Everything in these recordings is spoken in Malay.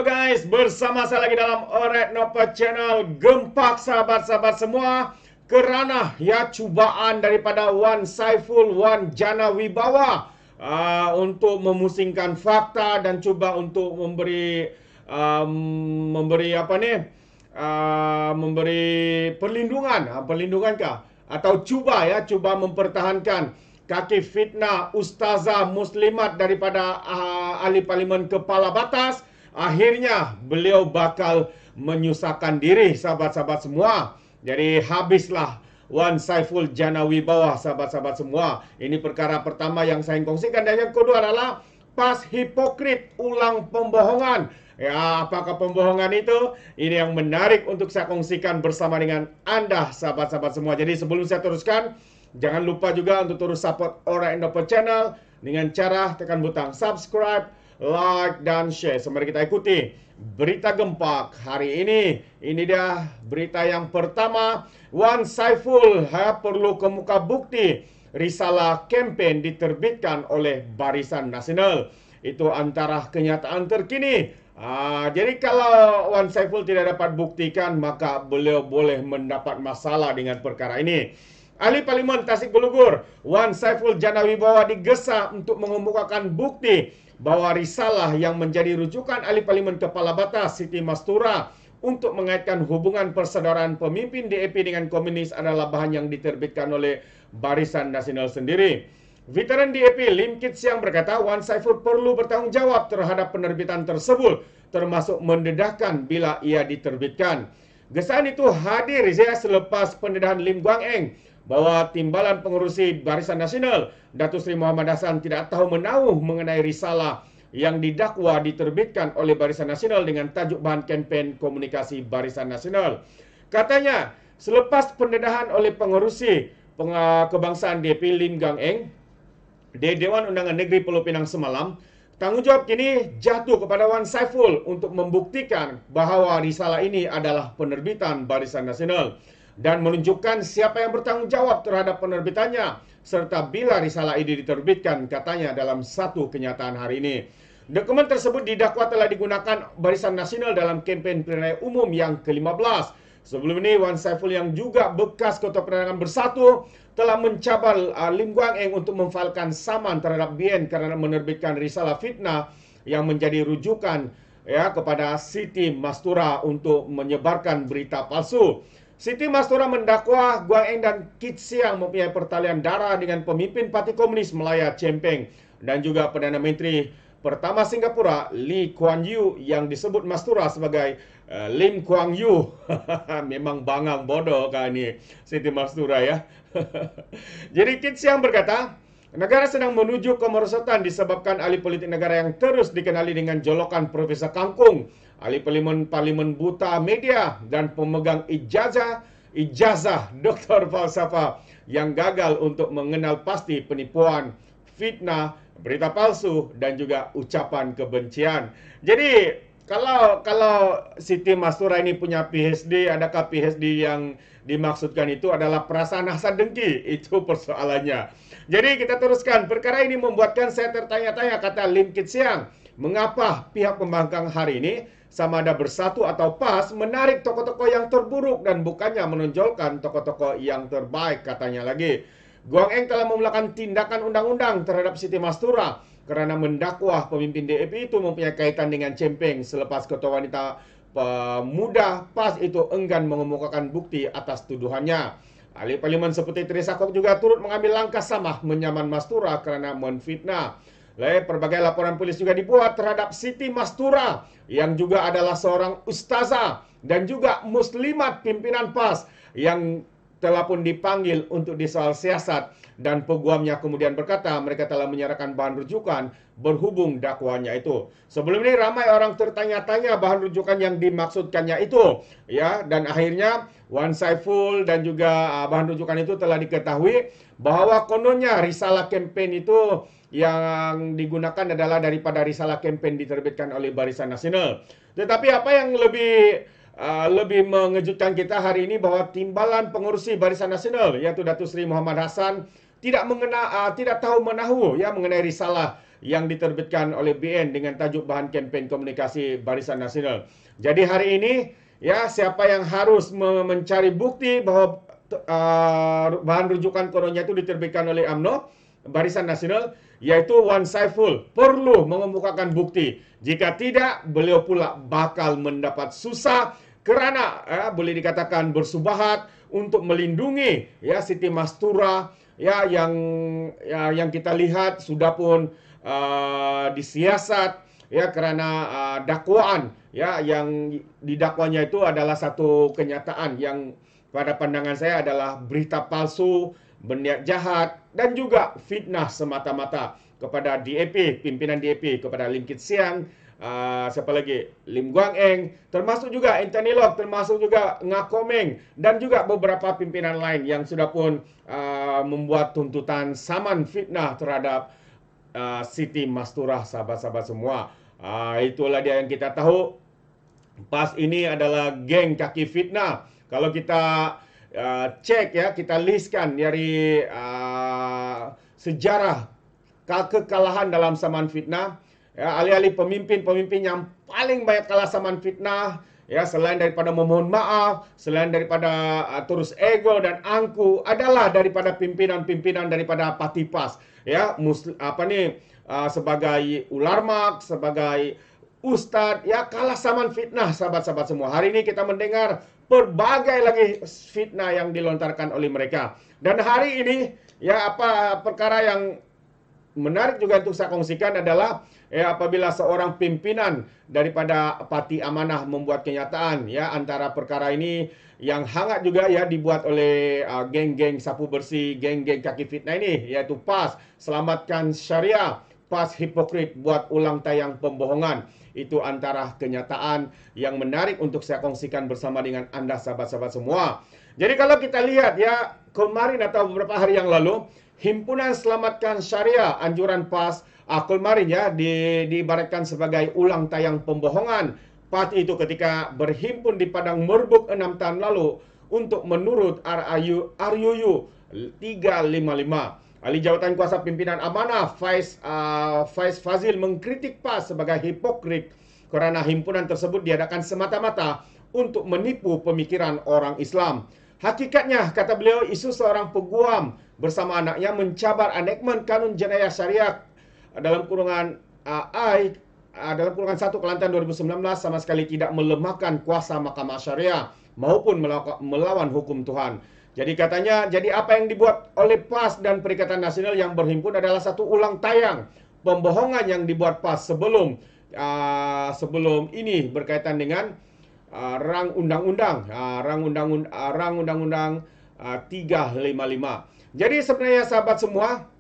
Halo guys, bersama saya lagi dalam Alright Nopa Channel. Gempak sahabat-sahabat semua, kerana cubaan daripada Wan Saiful Wan Jana Wibawa untuk memusingkan fakta dan cuba untuk memberi memberi perlindungan kah, atau cuba mempertahankan kaki fitnah ustazah muslimat daripada ahli parlimen kepala batas. Akhirnya beliau bakal menyusahkan diri, sahabat-sahabat semua. Jadi habislah Wan Saiful Jana Wibawa, sahabat-sahabat semua. Ini perkara pertama yang saya kongsikan. Dan yang kedua adalah PAS hipokrit ulang pembohongan. Ya, apakah pembohongan itu? Ini yang menarik untuk saya kongsikan bersama dengan Anda, sahabat-sahabat semua. Jadi sebelum saya teruskan, jangan lupa juga untuk terus support Alright Nopa Channel dengan cara tekan butang subscribe, like dan share. Mari kita ikuti berita gempak hari ini. Ini dia berita yang pertama. Wan Saiful perlu kemuka bukti risalah kempen diterbitkan oleh Barisan Nasional. Itu antara kenyataan terkini. Jadi kalau Wan Saiful tidak dapat buktikan, maka beliau boleh mendapat masalah dengan perkara ini. Ahli Parlimen Tasik Gelugur Wan Saiful Jana Wibawa digesa untuk mengemukakan bukti bahwa risalah yang menjadi rujukan ahli parlimen kepala batas Siti Mastura untuk mengaitkan hubungan persaudaraan pemimpin DAP dengan komunis adalah bahan yang diterbitkan oleh Barisan Nasional sendiri. Veteran DAP Lim Kit Siang berkata Wan Saiful perlu bertanggungjawab terhadap penerbitan tersebut, termasuk mendedahkan bila ia diterbitkan. Gesaan itu hadir selepas pendedahan Lim Guang Eng bahwa timbalan pengurusi Barisan Nasional Datuk Seri Muhammad Hassan tidak tahu menahu mengenai risalah yang didakwa diterbitkan oleh Barisan Nasional dengan tajuk bahan kempen komunikasi Barisan Nasional. Katanya, selepas pendedahan oleh pengurusi kebangsaan DAP Lim Guang Eng di Dewan Undangan Negeri Pulau Pinang semalam, tanggungjawab kini jatuh kepada Wan Saiful untuk membuktikan bahawa risalah ini adalah penerbitan Barisan Nasional dan menunjukkan siapa yang bertanggung jawab terhadap penerbitannya serta bila risalah ini diterbitkan, katanya dalam satu kenyataan hari ini. Dokumen tersebut didakwa telah digunakan Barisan Nasional dalam kempen pilihan raya umum yang ke-15. Sebelum ini, Wan Saiful yang juga bekas Ketua Penerangan Bersatu telah mencabar Lim Guang Eng untuk memfailkan saman terhadap BN kerana menerbitkan risalah fitnah yang menjadi rujukan kepada Siti Mastura untuk menyebarkan berita palsu. Siti Mastura mendakwa Guang Eng dan Kit Siang mempunyai pertalian darah dengan pemimpin Parti Komunis Melaya Chempeng dan juga Perdana Menteri pertama Singapura Lee Kuan Yew yang disebut Mastura sebagai Lim Kuan Yew. Memang bangang bodoh kan ini Siti Mastura ya. Jadi Kit Siang berkata, negara sedang menuju kemerosotan disebabkan ahli politik negara yang terus dikenali dengan jolokan Profesor Kangkung, ahli parlimen buta media dan pemegang ijazah doktor falsafah yang gagal untuk mengenal pasti penipuan, fitnah, berita palsu dan juga ucapan kebencian. Jadi kalau Siti Mastura ini punya PhD, adakah PhD yang dimaksudkan itu adalah perasaan hasad dengki? Itu persoalannya. Jadi kita teruskan. Perkara ini membuatkan saya tertanya-tanya, kata Lim Kit Siang, mengapa pihak pembangkang hari ini sama ada Bersatu atau PAS menarik tokoh-tokoh yang terburuk dan bukannya menonjolkan tokoh-tokoh yang terbaik, katanya lagi. Guang Eng telah memulakan tindakan undang-undang terhadap Siti Mastura kerana mendakwah pemimpin DAP itu mempunyai kaitan dengan Chempeng selepas Ketua Wanita Muda PAS itu enggan mengemukakan bukti atas tuduhannya. Ahli parlimen seperti Teresa Kok juga turut mengambil langkah sama menyaman Mastura kerana menfitnah. Berbagai laporan polis juga dibuat terhadap Siti Mastura yang juga adalah seorang ustazah dan juga muslimat pimpinan PAS yang telah pun dipanggil untuk disoal siasat, dan peguamnya kemudian berkata mereka telah menyerahkan bahan rujukan berhubung dakwaannya itu. Sebelum ini ramai orang tertanya-tanya bahan rujukan yang dimaksudkannya itu dan akhirnya Wan Saiful dan juga bahan rujukan itu telah diketahui bahwa kononnya risalah kempen itu yang digunakan adalah daripada risalah kempen diterbitkan oleh Barisan Nasional. Tetapi apa yang lebih mengejutkan kita hari ini bahwa timbalan pengurusi Barisan Nasional yaitu Datuk Seri Muhammad Hassan tidak tahu menahu mengenai risalah yang diterbitkan oleh BN dengan tajuk Bahan Kempen Komunikasi Barisan Nasional. Jadi hari ini ya, siapa yang harus mencari bukti bahwa bahan rujukan kononnya itu diterbitkan oleh UMNO Barisan Nasional, yaitu Wan Saiful, perlu mengemukakan bukti. Jika tidak, beliau pula bakal mendapat susah kerana boleh dikatakan bersubahat untuk melindungi ya Siti Mastura ya yang kita lihat sudah pun disiasat ya kerana dakwaan ya yang didakwanya itu adalah satu kenyataan yang pada pandangan saya adalah berita palsu, berniat jahat dan juga fitnah semata-mata kepada DAP, pimpinan DAP, kepada Lim Kit Siang, siapa lagi? Lim Guang Eng, termasuk juga Anthony Lok, termasuk juga Ngakomeng dan juga beberapa pimpinan lain yang sudah pun membuat tuntutan saman fitnah terhadap Siti Mastura, sahabat-sahabat semua. Itulah dia yang kita tahu. PAS ini adalah geng kaki fitnah. Kalau kita cek ya, kita listkan dari sejarah kekalahan dalam saman fitnah, ya, alih-alih pemimpin-pemimpin yang paling banyak kalah saman fitnah, ya, selain daripada memohon maaf, selain daripada terus ego dan angku, adalah daripada pimpinan-pimpinan daripada parti PAS, ya, sebagai ularmak, sebagai ustadz, ya, kalah saman fitnah, sahabat-sahabat semua. Hari ini kita mendengar berbagai lagi fitnah yang dilontarkan oleh mereka. Dan hari ini, ya, perkara yang menarik juga untuk saya kongsikan adalah ya, apabila seorang pimpinan daripada Parti Amanah membuat kenyataan ya, antara perkara ini yang hangat juga ya dibuat oleh geng-geng sapu bersih, geng-geng kaki fitnah ini, yaitu PAS Selamatkan Syariah, PAS Hipokrit buat ulang tayang pembohongan. Itu antara kenyataan yang menarik untuk saya kongsikan bersama dengan Anda, sahabat-sahabat semua. Jadi kalau kita lihat ya, kemarin atau beberapa hari yang lalu, Himpunan Selamatkan Syariah anjuran PAS kemarin ya diibaratkan sebagai ulang tayang pembohongan. Parti itu ketika berhimpun di Padang Merbuk 6 tahun lalu untuk menurut RUU 355. Ahli Jawatan Kuasa Pimpinan Amanah Faiz Fazil mengkritik PAS sebagai hipokrit kerana himpunan tersebut diadakan semata-mata untuk menipu pemikiran orang Islam. Hakikatnya, kata beliau, isu seorang peguam bersama anaknya mencabar enactment Kanun Jenayah Syariah dalam kurungan dalam kurungan 1 Kelantan 2019 sama sekali tidak melemahkan kuasa Mahkamah Syariah maupun melawan hukum Tuhan. Jadi katanya, jadi apa yang dibuat oleh PAS dan Perikatan Nasional yang berhimpun adalah satu ulang tayang pembohongan yang dibuat PAS sebelum ini berkaitan dengan rang undang-undang 355. Jadi sebenarnya sahabat semua,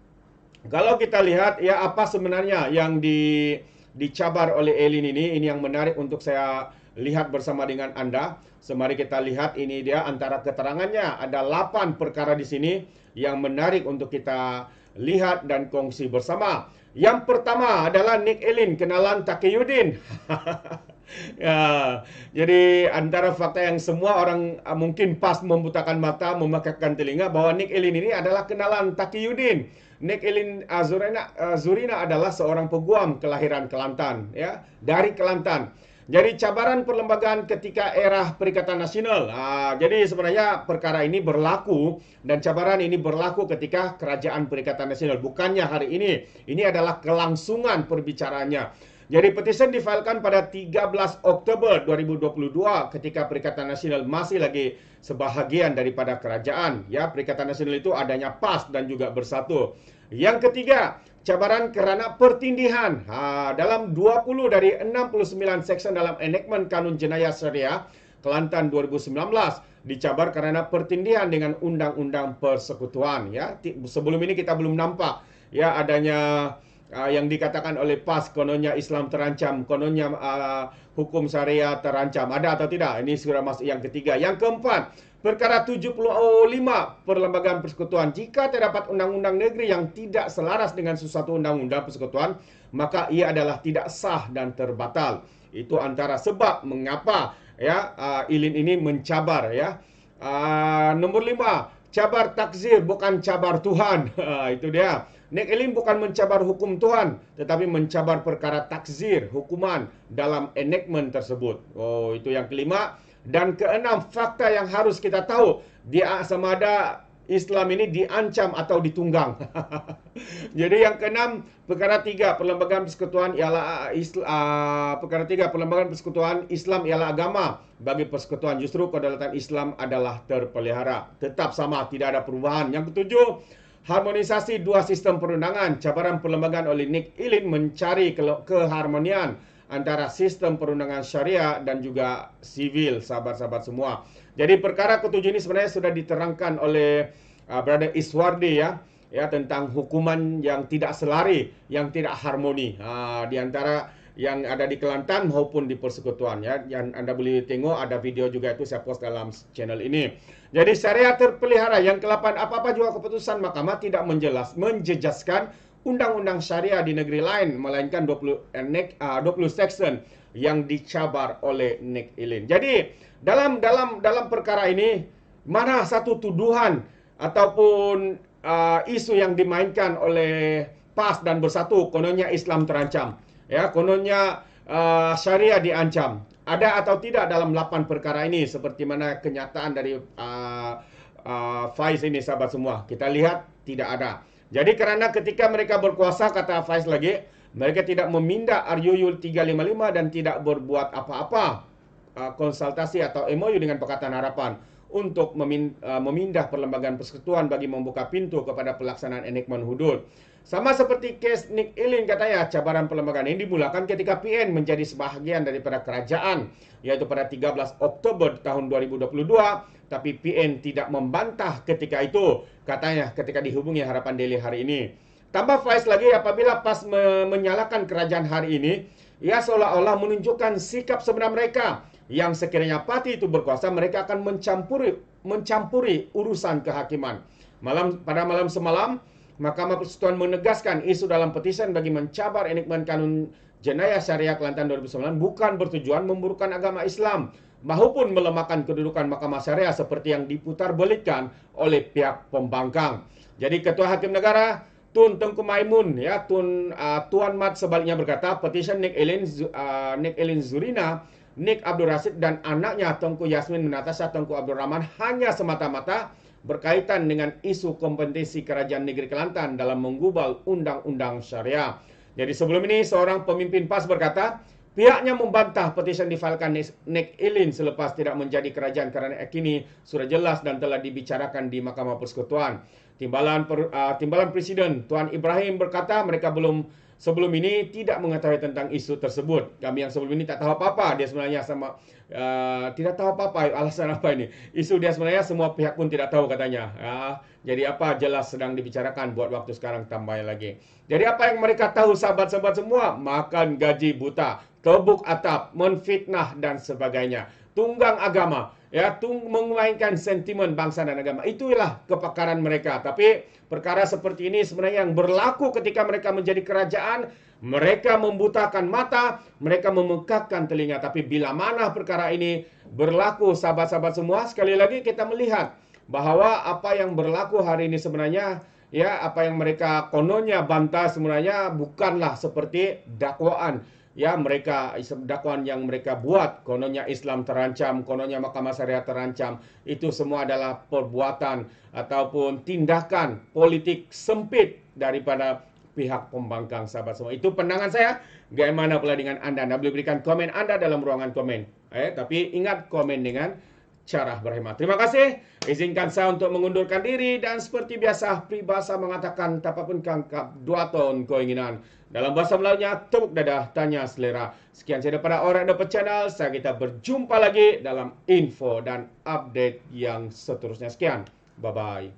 kalau kita lihat ya apa sebenarnya yang dicabar oleh Elin ini yang menarik untuk saya lihat bersama dengan Anda. Semari kita lihat, ini dia antara keterangannya. Ada 8 perkara di sini yang menarik untuk kita lihat dan kongsi bersama. Yang pertama adalah Nick Elin kenalan Taqiyuddin. Ya, jadi antara fakta yang semua orang mungkin PAS membutakan mata, memakaikan telinga, bahwa Nick Elin ini adalah kenalan Taqiyuddin. Nick Elin Zurina adalah seorang peguam kelahiran Kelantan, ya, dari Kelantan. Jadi cabaran perlembagaan ketika era Perikatan Nasional. Jadi sebenarnya perkara ini berlaku dan cabaran ini berlaku ketika Kerajaan Perikatan Nasional. Bukannya hari ini. Ini adalah kelangsungan perbicaraannya. Jadi petisi difailkan pada 13 Oktober 2022 ketika Perikatan Nasional masih lagi sebahagian daripada kerajaan. Ya, Perikatan Nasional itu adanya PAS dan juga Bersatu. Yang ketiga, cabaran kerana pertindihan. Dalam 20 dari 69 seksyen dalam enactment Kanun Jenayah Syariah Kelantan 2019 dicabar kerana pertindihan dengan Undang-Undang Persekutuan. Ya, sebelum ini kita belum nampak ya adanya yang dikatakan oleh PAS kononnya Islam terancam, kononnya hukum syariah terancam. Ada atau tidak? Ini sudah masuk yang ketiga. Yang keempat, perkara 75 Perlembagaan Persekutuan. Jika terdapat undang-undang negeri yang tidak selaras dengan sesuatu undang-undang persekutuan, maka ia adalah tidak sah dan terbatal. Itu antara sebab mengapa ya Ilin ini mencabar ya. Nomor 5, cabar takzir bukan cabar Tuhan. Itu dia. Nick Elin bukan mencabar hukum Tuhan, tetapi mencabar perkara takzir, hukuman dalam enactment tersebut. Oh, itu yang kelima. Dan keenam, fakta yang harus kita tahu, dia sama ada Islam ini diancam atau ditunggang. Jadi yang keenam, perkara tiga, perlembagaan persekutuan ialah perkara tiga, perlembagaan persekutuan Islam ialah agama. Bagi persekutuan justru kedaulatan Islam adalah terpelihara. Tetap sama, tidak ada perubahan. Yang ketujuh, harmonisasi dua sistem perundangan. Cabaran perlembagaan oleh Nick Elin mencari keharmonian antara sistem perundangan syariah dan juga sivil, sahabat-sahabat semua. Jadi perkara ketujuh ini sebenarnya sudah diterangkan oleh Brother Iswardi ya tentang hukuman yang tidak selari, yang tidak harmoni di antara yang ada di Kelantan maupun di persekutuan ya. Yang Anda boleh tengok ada video juga itu saya post dalam channel ini. Jadi syariah terpelihara. Yang ke-8, apa-apa juga keputusan mahkamah tidak menjejaskan undang-undang syariah di negeri lain, melainkan 20 section yang dicabar oleh Nick Elin. Jadi dalam perkara ini, mana satu tuduhan ataupun isu yang dimainkan oleh PAS dan Bersatu, kononnya Islam terancam, ya, kononnya syariah diancam. Ada atau tidak dalam 8 perkara ini, seperti mana kenyataan dari Faiz ini, sahabat semua. Kita lihat tidak ada. Jadi kerana ketika mereka berkuasa, kata Faiz lagi, mereka tidak meminda RUU 355 dan tidak berbuat apa-apa konsultasi atau MOU dengan Pakatan Harapan untuk memindah perlembagaan persekutuan bagi membuka pintu kepada pelaksanaan enactment hudud. Sama seperti kes Nick Elin, katanya cabaran perlembagaan ini dimulakan ketika PN menjadi sebahagian daripada kerajaan, yaitu pada 13 Oktober tahun 2022, tapi PN tidak membantah ketika itu, katanya ketika dihubungi Harapan Daily hari ini. Tambah Faiz lagi, apabila PAS menyalahkan kerajaan hari ini, ia seolah-olah menunjukkan sikap sebenar mereka, yang sekiranya parti itu berkuasa, mereka akan mencampuri urusan kehakiman. Pada malam semalam, Mahkamah Persekutuan menegaskan isu dalam petisi bagi mencabar enactment Kanun Jenayah Syariah Kelantan 2009 bukan bertujuan memburukkan agama Islam maupun melemahkan kedudukan Mahkamah Syariah seperti yang diputarbalikkan oleh pihak pembangkang. Jadi Ketua Hakim Negara Tun Tengku Maimun, ya, Tuan Mat sebaliknya berkata, petisi Nick Elin Zurina, Nick Abdul Rashid dan anaknya Tengku Yasmin Natasha Tengku Abdul Rahman hanya semata-mata berkaitan dengan isu kompetensi Kerajaan Negeri Kelantan dalam menggubal undang-undang syariah. Jadi sebelum ini seorang pemimpin PAS berkata, pihaknya membantah petisi difailkan Nick Elin selepas tidak menjadi kerajaan kerana kini sudah jelas dan telah dibicarakan di Mahkamah Persekutuan. Timbalan Presiden Tuan Ibrahim berkata mereka sebelum ini tidak mengetahui tentang isu tersebut. Kami yang sebelum ini tak tahu apa-apa. Dia sebenarnya tidak tahu apa-apa. Alasan apa ini? Isu dia sebenarnya semua pihak pun tidak tahu, katanya. Jadi apa jelas sedang dibicarakan, buat waktu sekarang tambah lagi. Jadi apa yang mereka tahu, sahabat-sahabat semua? Makan gaji buta, tebuk atap, menfitnah dan sebagainya. Tunggang agama, ya, memainkan sentimen bangsa dan agama. Itulah kepakaran mereka. Tapi perkara seperti ini sebenarnya yang berlaku ketika mereka menjadi kerajaan. Mereka membutakan mata, mereka memekakkan telinga. Tapi bila mana perkara ini berlaku, sahabat-sahabat semua, sekali lagi kita melihat bahawa apa yang berlaku hari ini sebenarnya, ya, apa yang mereka kononnya bantah sebenarnya bukanlah seperti dakwaan. Ya, mereka dakwaan yang mereka buat, kononnya Islam terancam, kononnya Mahkamah Syariah terancam, itu semua adalah perbuatan ataupun tindakan politik sempit daripada pihak pembangkang, sahabat semua. Itu pandangan saya. Bagaimana pula dengan Anda? Anda boleh berikan komen Anda dalam ruangan komen. Tapi ingat, komen dengan cara berhemat. Terima kasih. Izinkan saya untuk mengundurkan diri, dan seperti biasa peribahasa mengatakan tapapun kangkap 2 ton keinginan. Dalam bahasa Melayunya, tepuk dadah, tanya selera. Sekian saya daripada Orang Dapat Channel. Kita berjumpa lagi dalam info dan update yang seterusnya. Sekian. Bye-bye.